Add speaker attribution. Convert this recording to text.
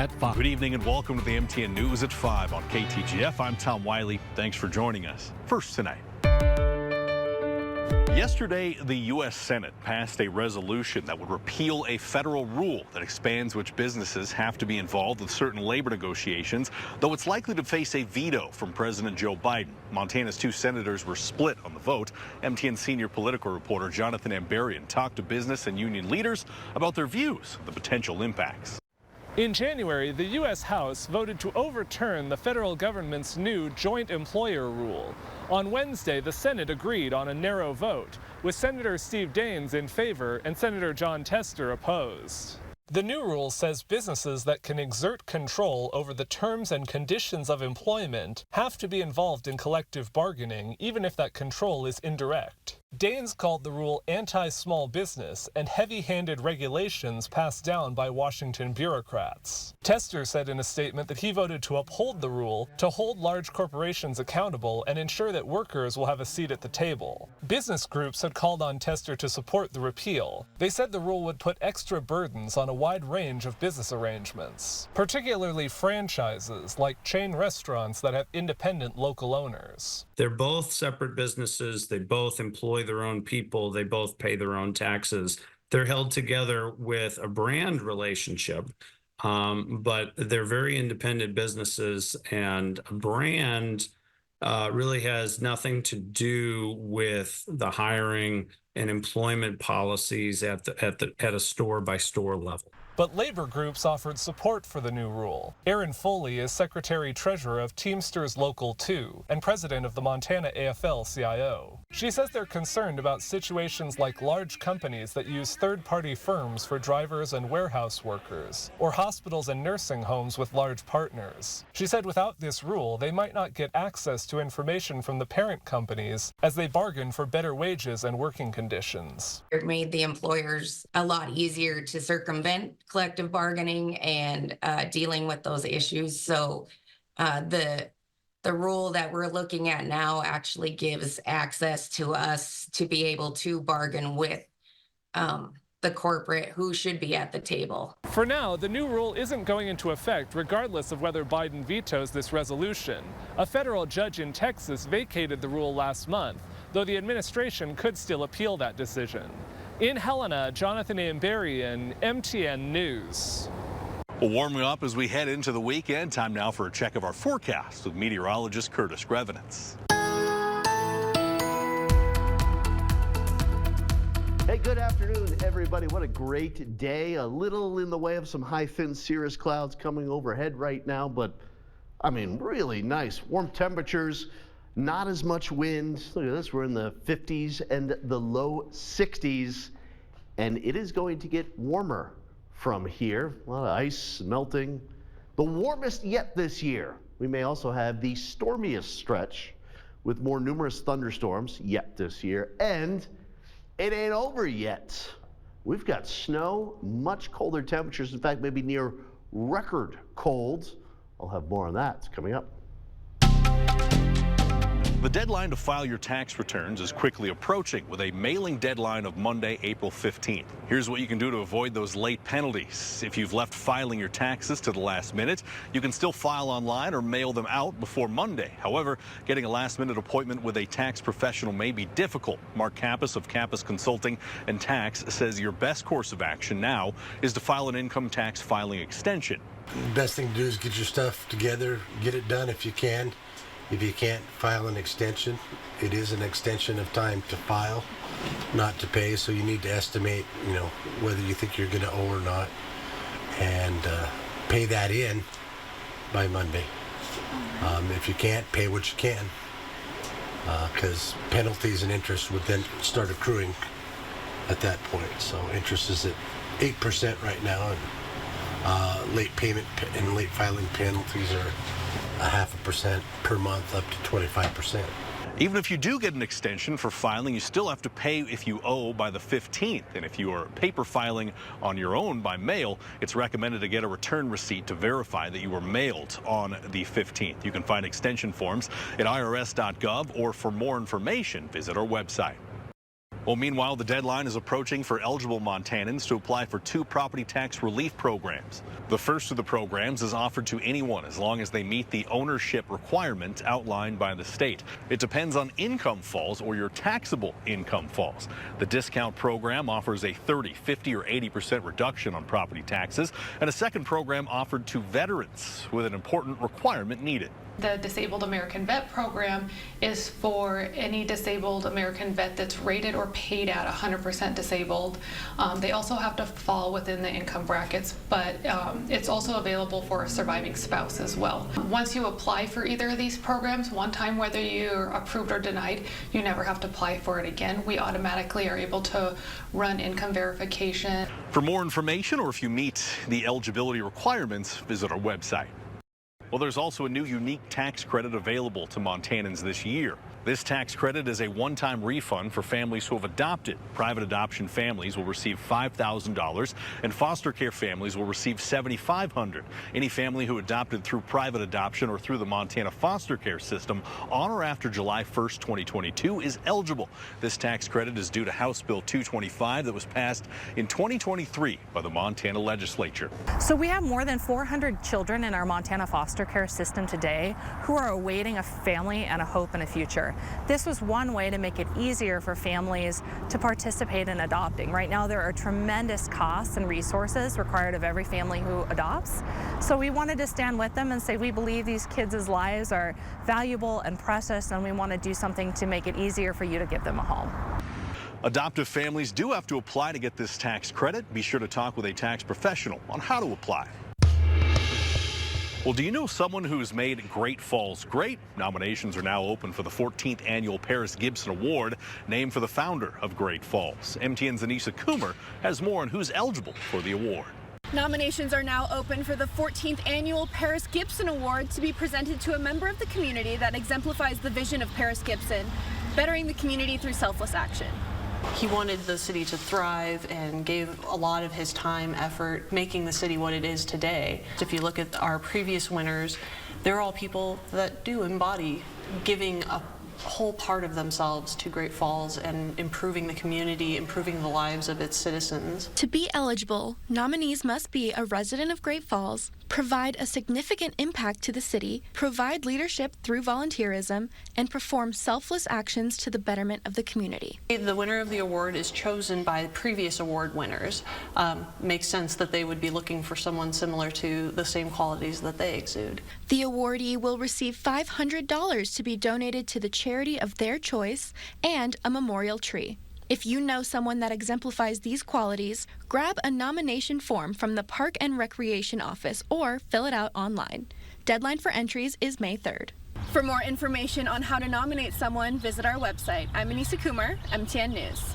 Speaker 1: at 5.
Speaker 2: Good evening and welcome to the MTN News at 5 on KTGF. I'm Tom Wiley. Thanks for joining us. First tonight. Yesterday, the U.S. Senate passed a resolution that would repeal a federal rule that expands which businesses have to be involved with certain labor negotiations, though it's likely to face a veto from President Joe Biden. Montana's two senators were split on the vote. MTN senior political reporter Jonathan Ambarian talked to business and union leaders about their views of the potential impacts.
Speaker 3: In January, the U.S. House voted to overturn the federal government's new joint employer rule. On Wednesday, the Senate agreed on a narrow vote, with Senator Steve Daines in favor and Senator Daines Tester opposed. The new rule says businesses that can exert control over the terms and conditions of employment have to be involved in collective bargaining, even if that control is indirect. Daines called the rule anti-small business and heavy-handed regulations passed down by Washington bureaucrats. Tester said in a statement that he voted to uphold the rule to hold large corporations accountable and ensure that workers will have a seat at the table. Business groups had called on Tester to support the repeal. They said the rule would put extra burdens on a wide range of business arrangements, particularly franchises like chain restaurants that have independent local owners.
Speaker 4: They're both separate businesses. They both employ their own people. They both pay their own taxes. They're held together with a brand relationship, but they're very independent businesses, and a brand really has nothing to do with the hiring and employment policies at a store by store level.
Speaker 3: But labor groups offered support for the new rule. Erin Foley is Secretary-Treasurer of Teamsters Local 2 and President of the Montana AFL-CIO. She says they're concerned about situations like large companies that use third-party firms for drivers and warehouse workers, or hospitals and nursing homes with large partners. She said without this rule, they might not get access to information from the parent companies as they bargain for better wages and working conditions.
Speaker 5: It made the employers a lot easier to circumvent collective bargaining and dealing with those issues. So the rule that we're looking at now actually gives access to us to be able to bargain with the corporate who should be at the table.
Speaker 3: For now, the new rule isn't going into effect regardless of whether Biden vetoes this resolution. A federal judge in Texas vacated the rule last month, though the administration could still appeal that decision. In Helena, Jonathan Ambarian, MTN News.
Speaker 2: Well, warming up as we head into the weekend. Time now for a check of our forecast with meteorologist Curtis Grevenitz.
Speaker 6: Hey, good afternoon, everybody. What a great day. A little in the way of some high, thin cirrus clouds coming overhead right now, but I mean, really nice. Warm temperatures, not as much wind. Look at this. We're in the 50s and the low 60s, and it is going to get warmer from here. A lot of ice melting. The warmest yet this year. We may also have the stormiest stretch with more numerous thunderstorms yet this year, and it ain't over yet. We've got snow, much colder temperatures, in fact, maybe near record cold. I'll have more on that coming up.
Speaker 2: The deadline to file your tax returns is quickly approaching with a mailing deadline of Monday, April 15th. Here's what you can do to avoid those late penalties. If you've left filing your taxes to the last minute, you can still file online or mail them out before Monday. However, getting a last-minute appointment with a tax professional may be difficult. Mark Kappas of Kappas Consulting and Tax says your best course of action now is to file an income tax filing extension.
Speaker 7: The best thing to do is get your stuff together, get it done if you can. If you can't, file an extension. It is an extension of time to file, not to pay, so you need to estimate, whether you think you're going to owe or not, and pay that in by Monday. If you can't, pay what you can, because penalties and interest would then start accruing at that point. So interest is at 8% right now, and late payment and late filing penalties are 0.5% per month up to 25%.
Speaker 2: Even if you do get an extension for filing, you still have to pay if you owe by the 15th. And if you are paper filing on your own by mail, it's recommended to get a return receipt to verify that you were mailed on the 15th. You can find extension forms at irs.gov, or for more information, visit our website. Well, meanwhile, the deadline is approaching for eligible Montanans to apply for 2 property tax relief programs. The first of the programs is offered to anyone as long as they meet the ownership requirement outlined by the state. It depends on income falls or your taxable income falls. The discount program offers a 30, 50, or 80% reduction on property taxes, and a second program offered to veterans with an important requirement needed.
Speaker 1: The Disabled American Vet program is for any disabled American vet that's rated or paid at 100% disabled. They also have to fall within the income brackets, but it's also available for a surviving spouse as well. Once you apply for either of these programs, one time whether you're approved or denied, you never have to apply for it again. We automatically are able to run income verification.
Speaker 2: For more information or if you meet the eligibility requirements, visit our website. Well, there's also a new unique tax credit available to Montanans this year. This tax credit is a one-time refund for families who have adopted. Private adoption families will receive $5,000 and foster care families will receive $7,500. Any family who adopted through private adoption or through the Montana foster care system on or after July 1st, 2022 is eligible. This tax credit is due to House Bill 225 that was passed in 2023 by the Montana legislature.
Speaker 8: So we have more than 400 children in our Montana foster care system today who are awaiting a family and a hope and a future. This was one way to make it easier for families to participate in adopting. Right now there are tremendous costs and resources required of every family who adopts. So we wanted to stand with them and say we believe these kids' lives are valuable and precious, and we want to do something to make it easier for you to give them a home.
Speaker 2: Adoptive families do have to apply to get this tax credit. Be sure to talk with a tax professional on how to apply. Well, do you know someone who's made Great Falls great? Nominations are now open for the 14th annual Paris Gibson Award, named for the founder of Great Falls. MTN's Anissa Coomer has more on who's eligible for the award.
Speaker 9: Nominations are now open for the 14th annual Paris Gibson Award to be presented to a member of the community that exemplifies the vision of Paris Gibson, bettering the community through selfless action.
Speaker 10: He wanted the city to thrive and gave a lot of his time, effort, making the city what it is today. If you look at our previous winners, they're all people that do embody giving a whole part of themselves to Great Falls and improving the community, improving the lives of its citizens.
Speaker 11: To be eligible, nominees must be a resident of Great Falls, provide a significant impact to the city, provide leadership through volunteerism, and perform selfless actions to the betterment of the community.
Speaker 10: The winner of the award is chosen by previous award winners. Makes sense that they would be looking for someone similar to the same qualities that they exude.
Speaker 11: The awardee will receive $500 to be donated to the charity of their choice and a memorial tree. If you know someone that exemplifies these qualities, grab a nomination form from the Park and Recreation Office or fill it out online. Deadline for entries is May 3rd.
Speaker 9: For more information on how to nominate someone, visit our website. I'm Anissa Coomer, MTN News.